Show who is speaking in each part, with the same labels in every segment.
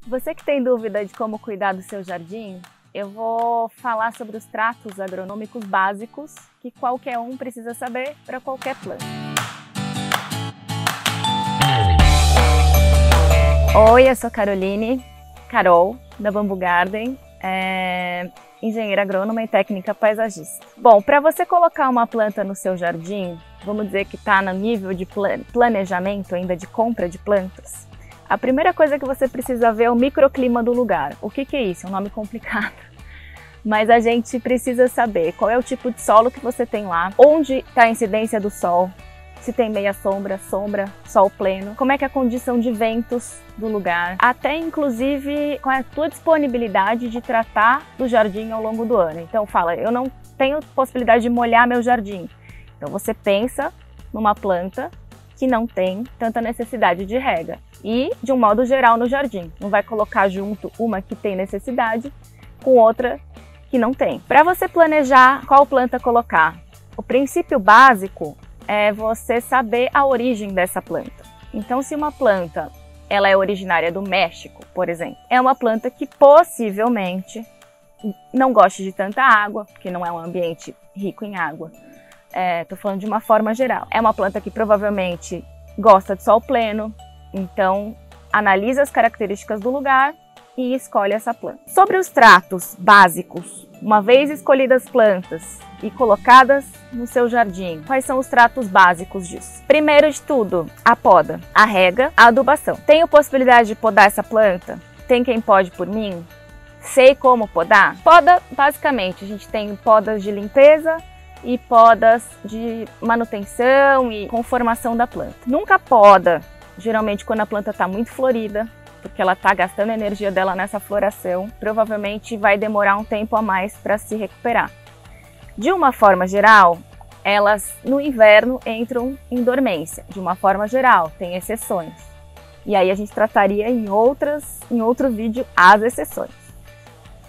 Speaker 1: Você que tem dúvida de como cuidar do seu jardim, eu vou falar sobre os tratos agronômicos básicos que qualquer um precisa saber para qualquer planta. Oi, eu sou Carol, da Bamboo Garden, engenheira agrônoma e técnica paisagista. Bom, para você colocar uma planta no seu jardim, vamos dizer que está no nível de planejamento ainda de compra de plantas, a primeira coisa que você precisa ver é o microclima do lugar. O que é isso? É um nome complicado. Mas a gente precisa saber qual é o tipo de solo que você tem lá, onde está a incidência do sol, se tem meia sombra, sol pleno, como é que é a condição de ventos do lugar, até inclusive qual é a tua disponibilidade de tratar do jardim ao longo do ano. Então fala, eu não tenho possibilidade de molhar meu jardim. Então você pensa numa planta que não tem tanta necessidade de rega e de um modo geral no jardim. Não vai colocar junto uma que tem necessidade com outra que não tem. Para você planejar qual planta colocar, o princípio básico é você saber a origem dessa planta. Então, se uma planta ela é originária do México, por exemplo, é uma planta que possivelmente não gosta de tanta água, porque não é um ambiente rico em água. Estou falando de uma forma geral. É uma planta que provavelmente gosta de sol pleno, então analisa as características do lugar e escolhe essa planta. Sobre os tratos básicos, uma vez escolhidas as plantas e colocadas no seu jardim, quais são os tratos básicos disso? Primeiro de tudo, a poda, a rega, a adubação. Tenho possibilidade de podar essa planta? Tem quem pode por mim? Sei como podar? Poda, basicamente, a gente tem podas de limpeza e podas de manutenção e conformação da planta. Nunca poda, geralmente quando a planta está muito florida, porque ela está gastando a energia dela nessa floração, provavelmente vai demorar um tempo a mais para se recuperar. De uma forma geral, elas no inverno entram em dormência. De uma forma geral, tem exceções. E aí a gente trataria em outro vídeo as exceções.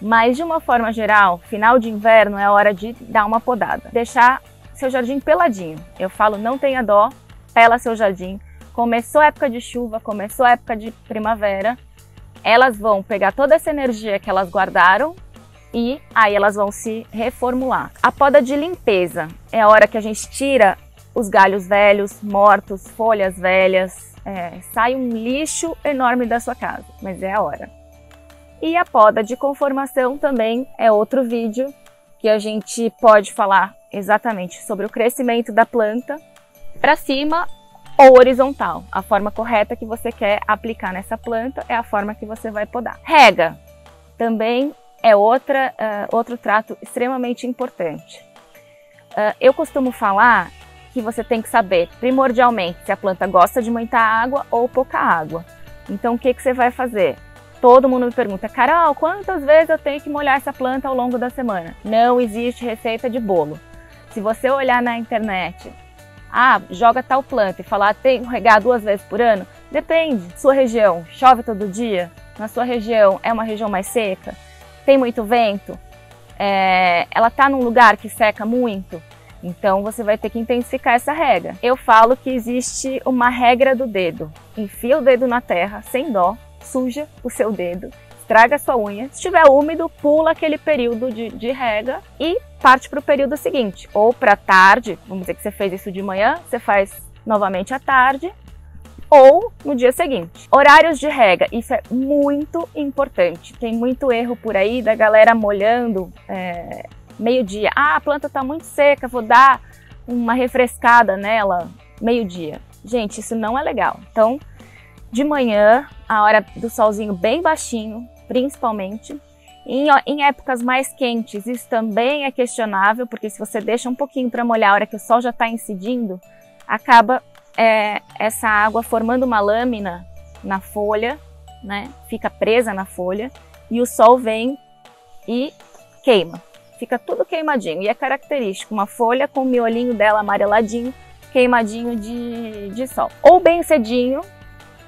Speaker 1: Mas de uma forma geral, final de inverno é hora de dar uma podada. Deixar seu jardim peladinho. Eu falo, não tenha dó, pela seu jardim. Começou a época de chuva, começou a época de primavera, elas vão pegar toda essa energia que elas guardaram e aí elas vão se reformular. A poda de limpeza é a hora que a gente tira os galhos velhos, mortos, folhas velhas, sai um lixo enorme da sua casa, mas é a hora. E a poda de conformação também é outro vídeo que a gente pode falar exatamente sobre o crescimento da planta para cima ou horizontal. A forma correta que você quer aplicar nessa planta é a forma que você vai podar. Rega também é outro trato extremamente importante. Eu costumo falar que você tem que saber primordialmente se a planta gosta de muita água ou pouca água. Então o que você vai fazer? Todo mundo me pergunta, Carol, quantas vezes eu tenho que molhar essa planta ao longo da semana? Não existe receita de bolo. Se você olhar na internet, joga tal planta e falar, tem que regar 2 vezes por ano? Depende. Sua região chove todo dia? Na sua região é uma região mais seca? Tem muito vento? Ela está num lugar que seca muito? Então você vai ter que intensificar essa rega. Eu falo que existe uma regra do dedo. Enfia o dedo na terra, sem dó, suja o seu dedo, estraga a sua unha. Se estiver úmido, pula aquele período de rega e parte para o período seguinte. Ou para tarde, vamos dizer que você fez isso de manhã, você faz novamente à tarde, ou no dia seguinte. Horários de rega, isso é muito importante. Tem muito erro por aí da galera molhando meio-dia. A planta está muito seca, vou dar uma refrescada nela meio-dia. Gente, isso não é legal. Então, de manhã, a hora do solzinho bem baixinho, principalmente. Em épocas mais quentes, isso também é questionável, porque se você deixa um pouquinho para molhar a hora que o sol já está incidindo, acaba essa água formando uma lâmina na folha, né? Fica presa na folha, e o sol vem e queima. Fica tudo queimadinho, e é característico, uma folha com o miolinho dela amareladinho, queimadinho de sol. Ou bem cedinho,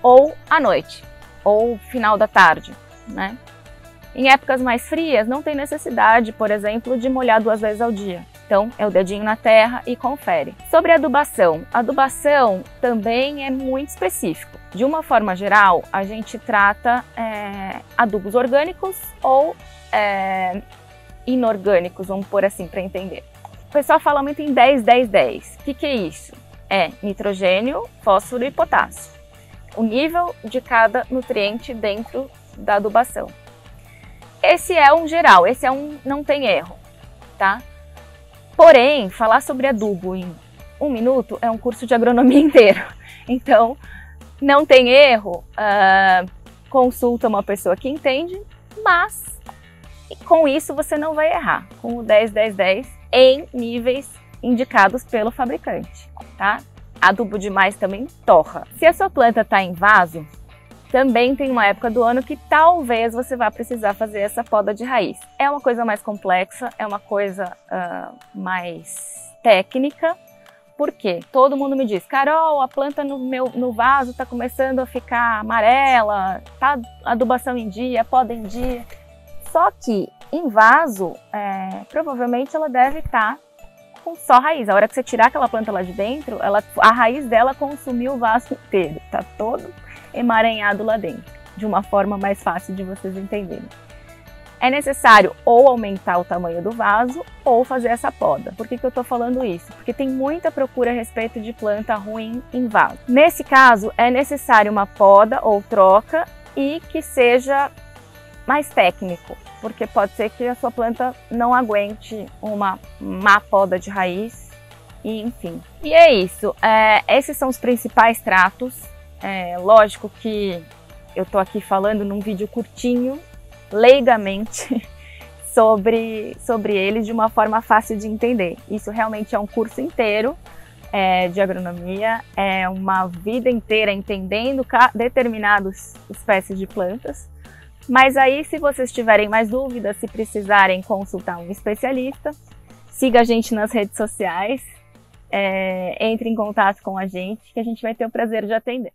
Speaker 1: ou à noite, ou final da tarde, né? Em épocas mais frias, não tem necessidade, por exemplo, de molhar 2 vezes ao dia. Então, é o dedinho na terra e confere. Sobre adubação. Adubação também é muito específico. De uma forma geral, a gente trata adubos orgânicos ou inorgânicos, vamos pôr assim para entender. O pessoal fala muito em 10, 10, 10. O que é isso? É nitrogênio, fósforo e potássio. O nível de cada nutriente dentro da adubação. Esse é um geral, esse é um não tem erro, tá? Porém, falar sobre adubo em 1 minuto é um curso de agronomia inteiro. Então, não tem erro, consulta uma pessoa que entende, mas com isso você não vai errar, com o 10, 10, 10 em níveis indicados pelo fabricante, tá? Adubo demais também torra. Se a sua planta está em vaso, também tem uma época do ano que talvez você vá precisar fazer essa poda de raiz. É uma coisa mais complexa, é uma coisa mais técnica. Por quê? Todo mundo me diz, Carol, a planta no vaso está começando a ficar amarela, tá adubação em dia, poda em dia. Só que em vaso, provavelmente ela deve estar com só raiz. A hora que você tirar aquela planta lá de dentro, a raiz dela consumiu o vaso inteiro, tá todo emaranhado lá dentro, de uma forma mais fácil de vocês entenderem. É necessário ou aumentar o tamanho do vaso ou fazer essa poda. Por que eu estou falando isso? Porque tem muita procura a respeito de planta ruim em vaso. Nesse caso, é necessário uma poda ou troca e que seja mais técnico, porque pode ser que a sua planta não aguente uma má poda de raiz, e enfim. E é isso, esses são os principais tratos. Lógico que eu tô aqui falando num vídeo curtinho, leigamente, sobre eles de uma forma fácil de entender. Isso realmente é um curso inteiro de agronomia, é uma vida inteira entendendo determinadas espécies de plantas. Mas aí, se vocês tiverem mais dúvidas, se precisarem consultar um especialista, siga a gente nas redes sociais, entre em contato com a gente, que a gente vai ter o prazer de atender.